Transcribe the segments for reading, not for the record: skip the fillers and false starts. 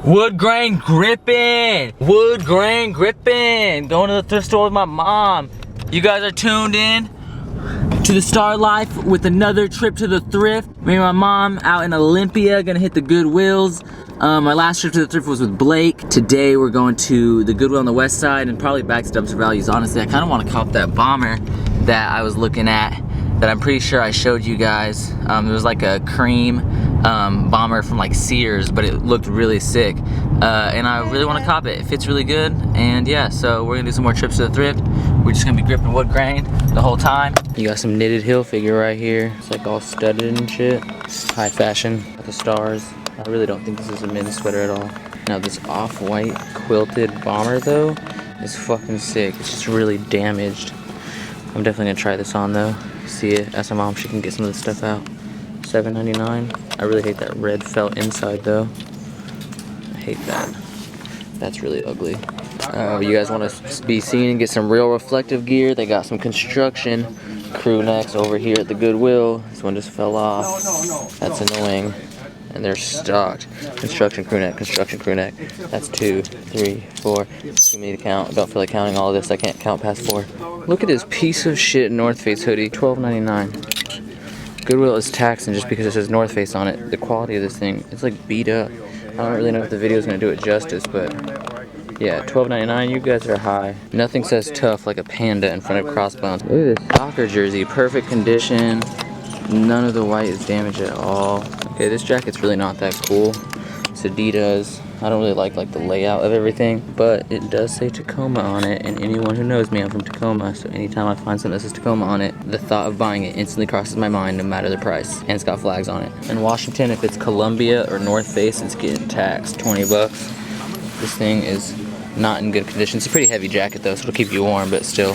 Wood grain gripping. Wood grain gripping. Going to the thrift store with my mom. You guys are tuned in to the Starr life with another trip to the thrift. Me and my mom out in Olympia, gonna hit the Goodwills. My last trip to the thrift was with Blake. Today we're going to the Goodwill on the west side and probably back to Dumpster Values. Honestly, I kind of want to cop that bomber that I was looking at that I'm pretty sure I showed you guys. It was like a cream bomber from like Sears, but it looked really sick. And I really want to cop it. It fits really good. And yeah, so we're gonna do some more trips to the thrift. We're just gonna be gripping wood grain the whole time. You got some knitted heel figure right here. It's like all studded and shit. High fashion with the stars. I really don't think this is a men's sweater at all. Now this off-white quilted bomber though is fucking sick. It's just really damaged. I'm definitely gonna try this on though. See it. Ask my mom if she can get some of this stuff out. $7.99. I really hate that red felt inside though. I hate that. That's really ugly. You guys want to be seen and get some real reflective gear? They got some construction crew necks over here at the Goodwill. This one just fell off. That's annoying. And they're stocked. Construction crew neck, construction crew neck. That's 2, 3, 4. Too many to count. Don't feel like counting all of this. I can't count past 4. Look at this piece of shit North Face hoodie. $12.99. Goodwill is taxing just because it says North Face on it. The quality of this thing, it's like beat up. I don't really know if the video is going to do it justice, but yeah, $12.99, you guys are high. Nothing says tough like a panda in front of crossbones. Look at this soccer jersey, perfect condition. None of the white is damaged at all. Okay, this jacket's really not that cool. It's Adidas. I don't really like the layout of everything, but it does say Tacoma on it, and anyone who knows me, I'm from Tacoma, so anytime I find something that says Tacoma on it, the thought of buying it instantly crosses my mind no matter the price. And it's got flags on it. In Washington, if it's Columbia or North Face, it's getting taxed 20 bucks. This thing is not in good condition. It's a pretty heavy jacket though, so it'll keep you warm, but still.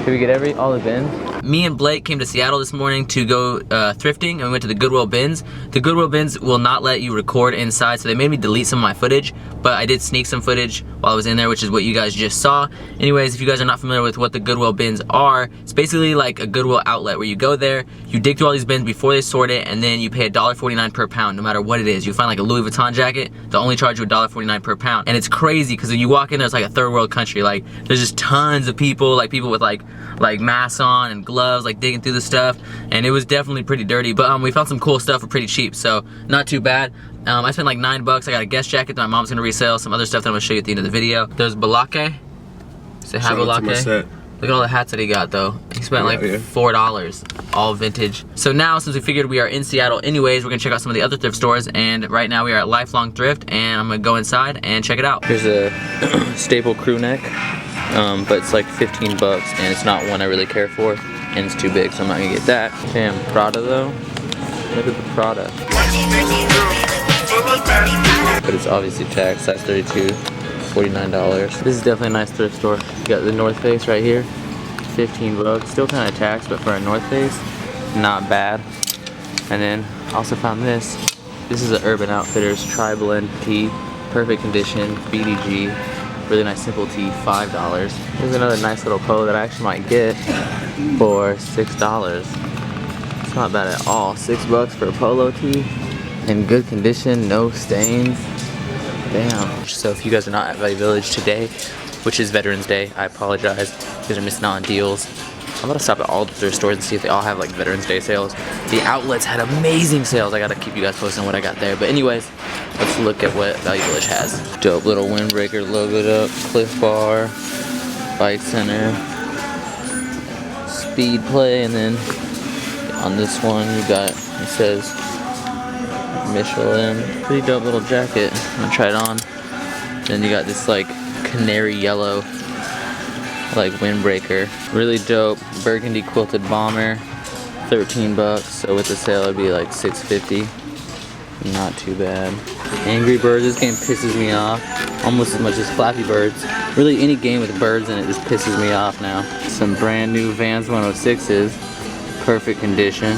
Did we get all the bins? Me and Blake came to Seattle this morning to go thrifting, and we went to the Goodwill bins. The Goodwill bins will not let you record inside, so they made me delete some of my footage, but I did sneak some footage while I was in there, which is what you guys just saw. Anyways, if you guys are not familiar with what the Goodwill bins are, it's basically like a Goodwill outlet where you go there, you dig through all these bins before they sort it, and then you pay $1.49 per pound, no matter what it is. You find like a Louis Vuitton jacket, they'll only charge you $1.49 per pound. And it's crazy, because when you walk in there, it's like a third world country. Like, there's just tons of people, like people with like masks on and gloves, like digging through the stuff, and it was definitely pretty dirty, but we found some cool stuff for pretty cheap, so not too bad. I spent like $9. I got a guest jacket that my mom's gonna resell, some other stuff that I'm gonna show you at the end of the video. There's Balake. Say hi, Balake. Look at all the hats that he got though. He spent like $4, all vintage. So now, since we figured we are in Seattle anyways, we're gonna check out some of the other thrift stores, and right now we are at Lifelong Thrift, and I'm gonna go inside and check it out. Here's a staple crew neck. But it's like 15 bucks, and it's not one I really care for, and it's too big, so I'm not gonna get that. Damn, Prada though. Look at the Prada. But it's obviously taxed, size 32, $49. This is definitely a nice thrift store. You got the North Face right here, 15 bucks. Still kind of taxed, but for a North Face, not bad. And then also found this. This is an Urban Outfitters tri-blend tee, perfect condition, BDG. Really nice simple tee, $5. Here's another nice little polo that I actually might get for $6. It's not bad at all. $6 for a polo tee. In good condition, no stains. Damn. So if you guys are not at Value Village today, which is Veterans Day, I apologize. You guys are missing out on deals. I'm gonna stop at all the thrift stores and see if they all have like Veterans Day sales. The outlets had amazing sales. I gotta keep you guys posted on what I got there. But anyways, let's look at what Value Village has. Dope little windbreaker logoed up, Cliff Bar, Bike Center, Speed Play, and then on this one you got, it says Michelin. Pretty dope little jacket. I'm gonna try it on. Then you got this like canary yellow like windbreaker. Really dope burgundy quilted bomber. 13 bucks. So with the sale it'd be like $6.50. Not too bad. Angry Birds, this game pisses me off almost as much as Flappy Birds. Really any game with birds in it just pisses me off now. Some brand new Vans 106s. Perfect condition.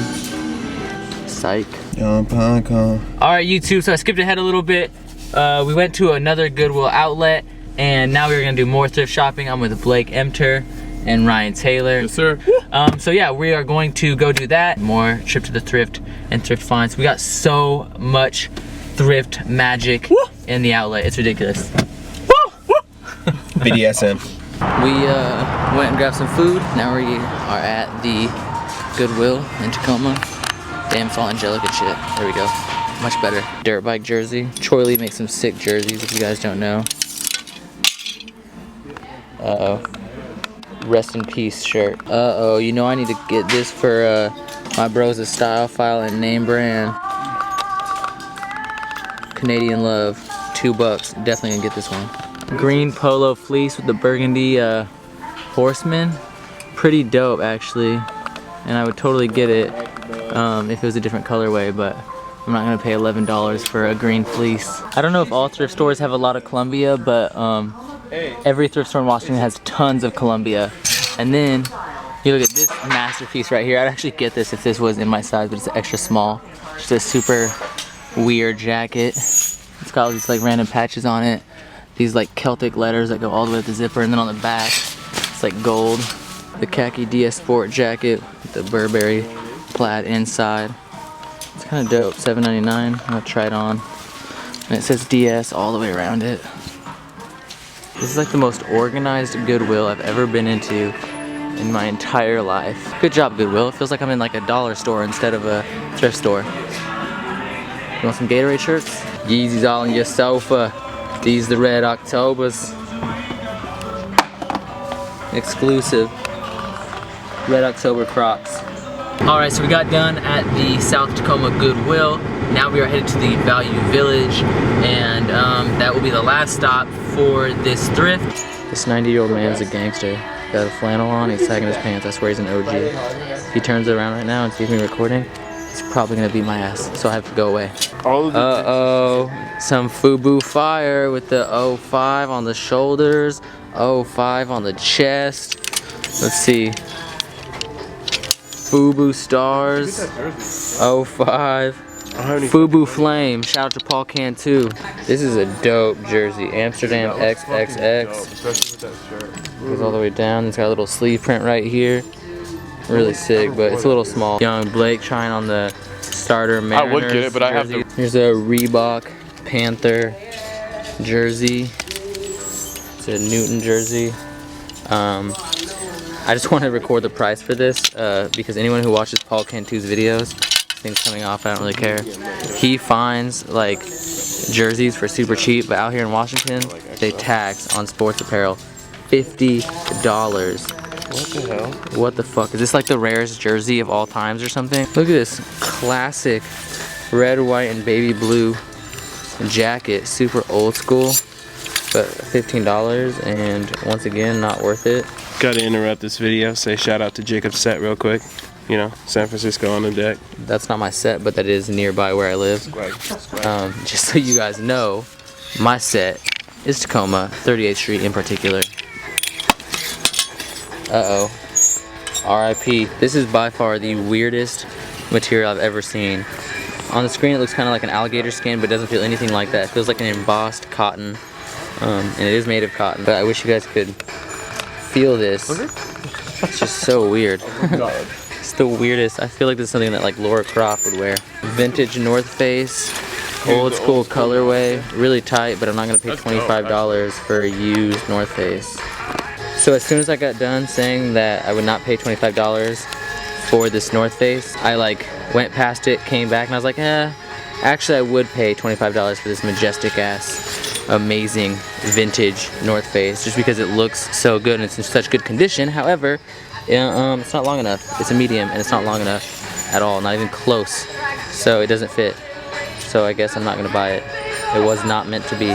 Psych. All right, YouTube, so I skipped ahead a little bit. We went to another Goodwill Outlet, and now we're gonna do more thrift shopping. I'm with Blake Emter and Ryan Taylor. Yes, sir. So yeah, we are going to go do that. More trip to the thrift and thrift finds. We got so much thrift magic in the outlet. It's ridiculous. BDSM. We went and grabbed some food. Now we are at the Goodwill in Tacoma. Damn, it's all angelic and shit. There we go. Much better. Dirt bike jersey. Troy Lee makes some sick jerseys if you guys don't know. Uh-oh. Rest in peace shirt. Uh-oh, you know I need to get this for my bros at Style File and Name Brand. Canadian Love. $2. Definitely gonna get this one. Green polo fleece with the burgundy horseman. Pretty dope actually. And I would totally get it if it was a different colorway, but I'm not gonna pay $11 for a green fleece. I don't know if all thrift stores have a lot of Columbia, but every thrift store in Washington has tons of Columbia. And then you look at this masterpiece right here. I'd actually get this if this was in my size, but it's extra small. Just a super weird jacket. It's got all these like random patches on it. These like Celtic letters that go all the way to the zipper, and then on the back, it's like gold. The khaki DS Sport jacket with the Burberry plaid inside. It's kind of dope, $7.99. I'm gonna try it on. And it says DS all the way around it. This is like the most organized Goodwill I've ever been into in my entire life. Good job, Goodwill. It feels like I'm in like a dollar store instead of a thrift store. You want some Gatorade shirts? Yeezy's all on your sofa. These the Red Octobers. Exclusive. Red October Crocs. Alright, so we got done at the South Tacoma Goodwill. Now we are headed to the Value Village, and that will be the last stop for this thrift. This 90-year-old man is a gangster. Got a flannel on, he's sagging his pants. I swear he's an OG. If he turns around right now and sees me recording, he's probably gonna beat my ass, so I have to go away. Uh-oh, some FUBU fire with the 05 on the shoulders, 05 on the chest. Let's see. FUBU Stars, 05. FUBU Flame, shout out to Paul Cantu. This is a dope jersey, Amsterdam XXX. Goes all the way down, it's got a little sleeve print right here. Really sick, but it's a little small. Young Blake trying on the starter Mariners. I would get it, but I have to. Here's a Reebok Panther jersey. It's a Newton jersey. I just want to record the price for this because anyone who watches Paul Cantu's videos, things coming off, I don't really care. He finds like jerseys for super cheap, but out here in Washington, they tax on sports apparel $50. What the hell? What the fuck? Is this like the rarest jersey of all times or something? Look at this classic red, white, and baby blue jacket. Super old school, but $15, and once again, not worth it. Gotta interrupt this video, say shout out to Jacob's set real quick. You know, San Francisco on the deck. That's not my set, but that is nearby where I live. Just so you guys know, my set is Tacoma, 38th Street in particular. Uh-oh. R.I.P. This is by far the weirdest material I've ever seen. On the screen it looks kind of like an alligator skin, but it doesn't feel anything like that. It feels like an embossed cotton, and it is made of cotton. But I wish you guys could feel this. It's just so weird. It's the weirdest. I feel like this is something that like Laura Croft would wear. Vintage North Face, old school colorway, really tight, but I'm not gonna pay $25 for a used North Face. So as soon as I got done saying that I would not pay $25 for this North Face, I like went past it, came back, and I was like, actually I would pay $25 for this majestic ass, amazing vintage North Face, just because it looks so good and it's in such good condition. However, it's not long enough. It's a medium and it's not long enough at all, not even close. So it doesn't fit. So I guess I'm not gonna buy it. It was not meant to be.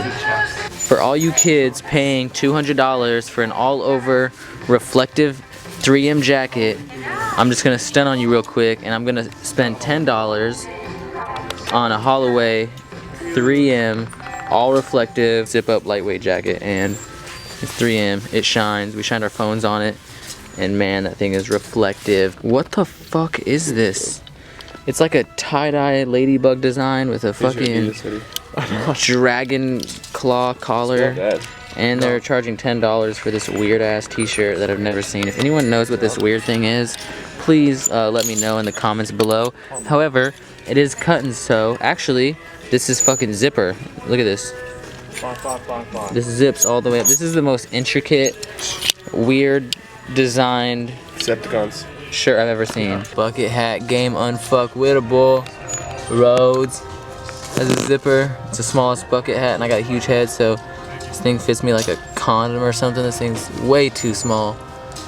For all you kids paying $200 for an all-over reflective 3M jacket, I'm just gonna stun on you real quick, and I'm gonna spend $10 on a Holloway 3M all reflective zip-up lightweight jacket, and it's 3M. It shines. We shined our phones on it, and man, that thing is reflective. What the fuck is this? It's like a tie-dye ladybug design with a fucking dragon claw collar. And they're charging $10 for this weird ass t-shirt that I've never seen. If anyone knows what this weird thing is, please let me know in the comments below. However, it is cut and sew. Actually, this is fucking zipper. Look at this. This zips all the way up. This is the most intricate, weird designed Decepticons shirt I've ever seen. Bucket hat game unfuckwittable. Rhodes. Has a zipper. It's the smallest bucket hat, and I got a huge head, so this thing fits me like a condom or something. This thing's way too small.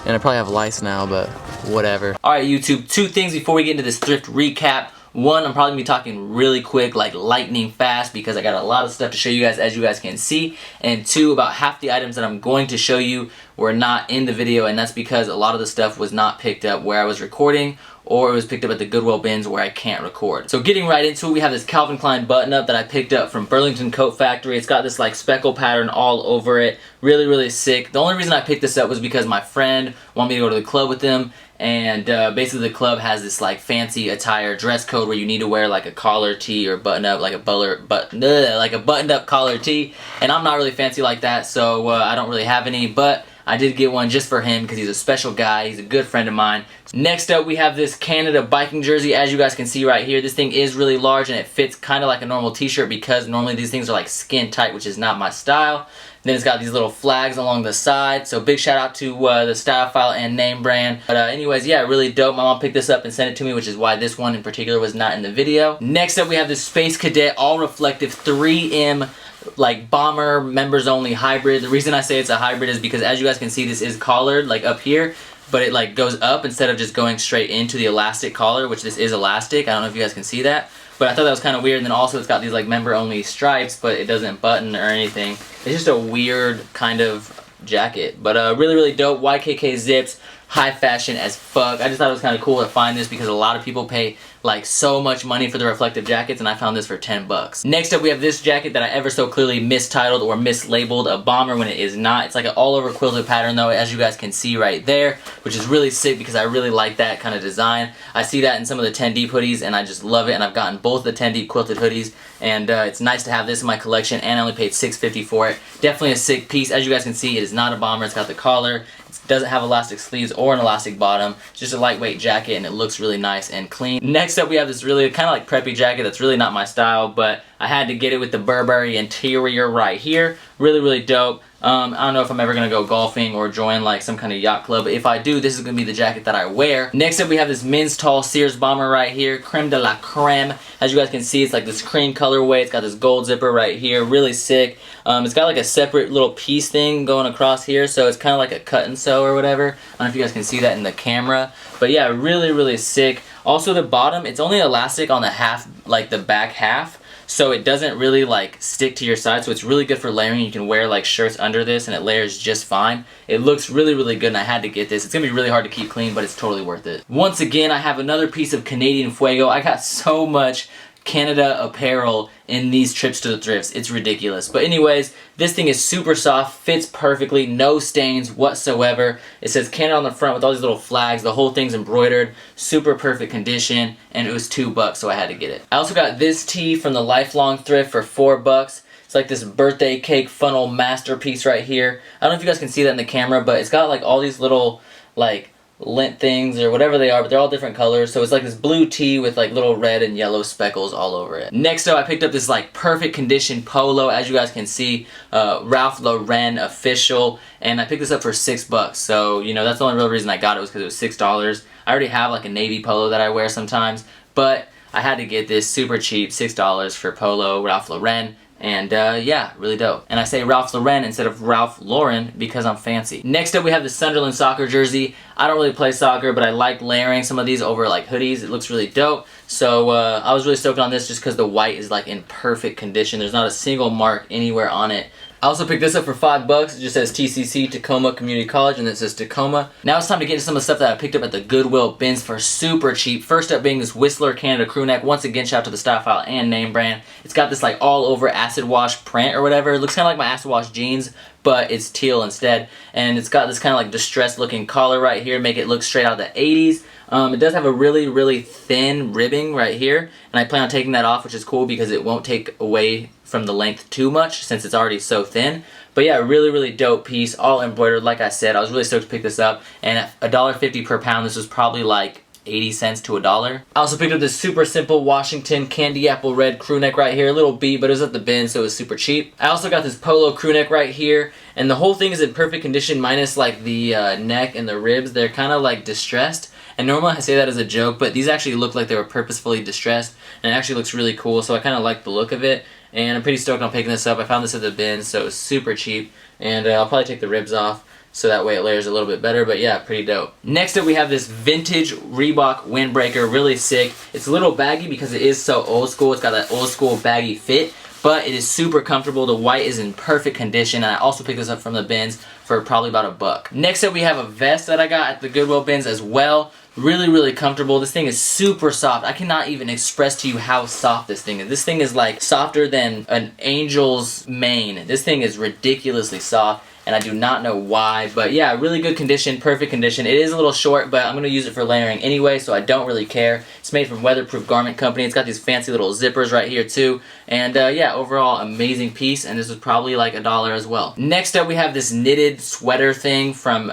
And I probably have lice now, but whatever. Alright, YouTube, 2 things before we get into this thrift recap. 1, I'm probably going to be talking really quick, like lightning fast, because I got a lot of stuff to show you guys, as you guys can see. And 2, about half the items that I'm going to show you were not in the video, and that's because a lot of the stuff was not picked up where I was recording, or it was picked up at the Goodwill bins where I can't record. So getting right into it, we have this Calvin Klein button-up that I picked up from Burlington Coat Factory. It's got this like speckle pattern all over it. Really, really sick. The only reason I picked this up was because my friend wanted me to go to the club with him, and basically the club has this like fancy attire dress code where you need to wear like a collar tee or button-up, like a buttoned-up collar tee, and I'm not really fancy like that, so I don't really have any, but I did get one just for him because he's a special guy. He's a good friend of mine. Next up, we have this Canada biking jersey. As you guys can see right here, this thing is really large and it fits kind of like a normal t-shirt because normally these things are like skin tight, which is not my style. Then it's got these little flags along the side. So big shout out to the style file and name brand. But anyways, yeah, really dope. My mom picked this up and sent it to me, which is why this one in particular was not in the video. Next up, we have this Space Cadet all reflective 3M like bomber members only hybrid. The reason I say it's a hybrid is because as you guys can see, this is collared like up here, but it like goes up instead of just going straight into the elastic collar, which this is elastic. I don't know if you guys can see that, but I thought that was kind of weird. And then also it's got these like member only stripes, but it doesn't button or anything. It's just a weird kind of jacket, but really, really dope. YKK zips, high fashion as fuck. I just thought it was kind of cool to find this because a lot of people pay like so much money for the reflective jackets, and I found this for 10 bucks. Next up, we have this jacket that I ever so clearly mistitled or mislabeled a bomber when it is not. It's like an all over quilted pattern though, as you guys can see right there, which is really sick because I really like that kind of design. I see that in some of the 10 deep hoodies and I just love it, and I've gotten both the 10 deep quilted hoodies, and it's nice to have this in my collection, and I only paid $6.50 for it. Definitely a sick piece. As you guys can see, it is not a bomber. It's got the collar. It doesn't have elastic sleeves or an elastic bottom. It's just a lightweight jacket and it looks really nice and clean. Next up, we have this really kind of like preppy jacket that's really not my style, but I had to get it with the Burberry interior right here. Really, really dope. I don't know if I'm ever going to go golfing or join like some kind of yacht club, but if I do, this is going to be the jacket that I wear. Next up, we have this men's tall Sears bomber right here, creme de la creme. As you guys can see, it's like this cream colorway. It's got this gold zipper right here, really sick. It's got like a separate little piece thing going across here, so it's kind of like a cut and sew or whatever. I don't know if you guys can see that in the camera, but yeah, really, really sick. Also, the bottom, it's only elastic on the half, like the back half, so it doesn't really like stick to your side, so it's really good for layering. You can wear like shirts under this and it layers just fine. It looks really, really good, and I had to get this. It's gonna be really hard to keep clean, but it's totally worth it. Once again, I have another piece of Canadian Fuego. I got so much Canada apparel in these trips to the thrifts. It's ridiculous. But anyways, this thing is super soft, fits perfectly, no stains whatsoever. It says Canada on the front with all these little flags. The whole thing's embroidered, super perfect condition, and it was $2, so I had to get it. I also got this tee from the Lifelong Thrift for $4. It's like this birthday cake funnel masterpiece right here. I don't know if you guys can see that in the camera, but it's got like all these little like lint things or whatever they are, but they're all different colors. So it's like this blue tee with like little red and yellow speckles all over it. Next up, I picked up this like perfect condition polo. As you guys can see, Ralph Lauren official, and I picked this up for $6. So you know, that's the only real reason I got it, was because it was $6. I already have like a navy polo that I wear sometimes, but I had to get this super cheap, $6 for polo, Ralph Lauren. And yeah, really dope. And I say Ralph Lauren instead of Ralph Lauren because I'm fancy. Next up, we have the Sunderland soccer jersey. I don't really play soccer, but I like layering some of these over like hoodies. It looks really dope. So I was really stoked on this just because the white is like in perfect condition. There's not a single mark anywhere on it. I also picked this up for $5. It just says TCC, Tacoma Community College, and it says Tacoma. Now it's time to get into some of the stuff that I picked up at the Goodwill bins for super cheap. First up being this Whistler Canada crew neck. Once again, shout out to the style file and name brand. It's got this like all over acid wash print or whatever. It looks kind of like my acid wash jeans, but it's teal instead. And it's got this kind of like distressed looking collar right here, make it look straight out of the 80s. It does have a really thin ribbing right here, and I plan on taking that off, which is cool because it won't take away from the length too much since it's already so thin. But yeah, really dope piece, all embroidered. Like I said, I was really stoked to pick this up, and at $1.50 per pound, this was probably like 80 cents to $1. I also picked up this super simple Washington candy apple red crew neck right here, a little beat, but it was at the bin, so it was super cheap. I also got this polo crew neck right here, and the whole thing is in perfect condition minus like the neck and the ribs. They're kind of like distressed, and normally I say that as a joke, but these actually look like they were purposefully distressed, and it actually looks really cool, so I kind of like the look of it, and I'm pretty stoked on picking this up. I found this at the bin, so it was super cheap, and I'll probably take the ribs off, so that way it layers a little bit better, but yeah, pretty dope. Next up we have this vintage Reebok windbreaker, really sick. It's a little baggy because it is so old school. It's got that old school baggy fit, but it is super comfortable. The white is in perfect condition, and I also picked this up from the bins for probably about $1. Next up we have a vest that I got at the Goodwill bins as well. Really comfortable. This thing is super soft. I cannot even express to you how soft this thing is. This thing is like softer than an angel's mane. This thing is ridiculously soft, and I do not know why, but yeah, really good condition, perfect condition. It is a little short, but I'm going to use it for layering anyway, so I don't really care. It's made from Weatherproof Garment Company. It's got these fancy little zippers right here too, and yeah, overall amazing piece, and this was probably like $1 as well. Next up we have this knitted sweater thing from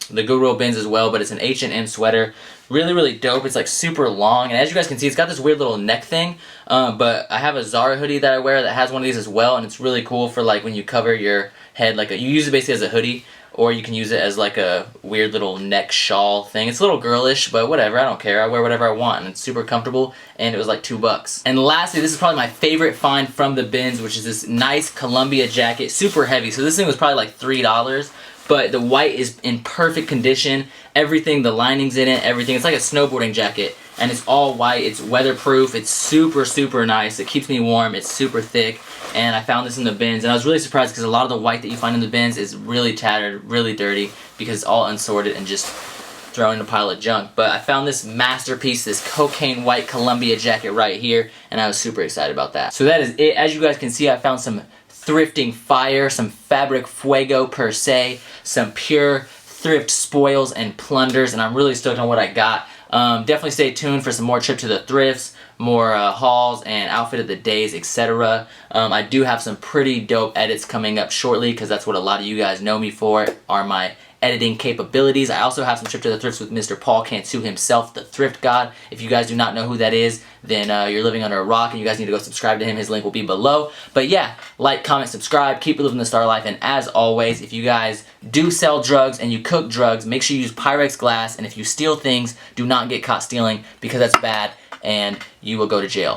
the Goodwill bins as well, but it's an H&M sweater. Really dope. It's like super long, and as you guys can see, it's got this weird little neck thing, but I have a Zara hoodie that I wear that has one of these as well, and it's really cool for like when you cover your head, like you use it basically as a hoodie, or you can use it as like a weird little neck shawl thing. It's a little girlish, but whatever, I don't care. I wear whatever I want, and it's super comfortable, and it was like $2. And lastly, this is probably my favorite find from the bins, which is this nice Columbia jacket, super heavy. So this thing was probably like $3, but the white is in perfect condition. Everything, the lining's in it, everything. It's like a snowboarding jacket, and it's all white. It's weatherproof. It's super nice. It keeps me warm. It's super thick, and I found this in the bins, and I was really surprised because a lot of the white that you find in the bins is really tattered, really dirty, because it's all unsorted and just thrown in a pile of junk. But I found this masterpiece, this cocaine white Columbia jacket right here, and I was super excited about that. So that is it. As you guys can see, I found some thrifting fire, some fabric fuego per se, some pure thrift spoils and plunders, and I'm really stoked on what I got. Definitely stay tuned for some more trip to the thrifts, more hauls and outfit of the days, etc. I do have some pretty dope edits coming up shortly, because that's what a lot of you guys know me for, are my editing capabilities. I also have some trip to the thrifts with Mr. Paul Cantu himself, the thrift god. If you guys do not know who that is, then you're living under a rock, and you guys need to go subscribe to him. His link will be below. But yeah, like, comment, subscribe, keep living the Starr life, and as always, if you guys do sell drugs and you cook drugs, make sure you use Pyrex glass, and if you steal things, do not get caught stealing, because that's bad and you will go to jail.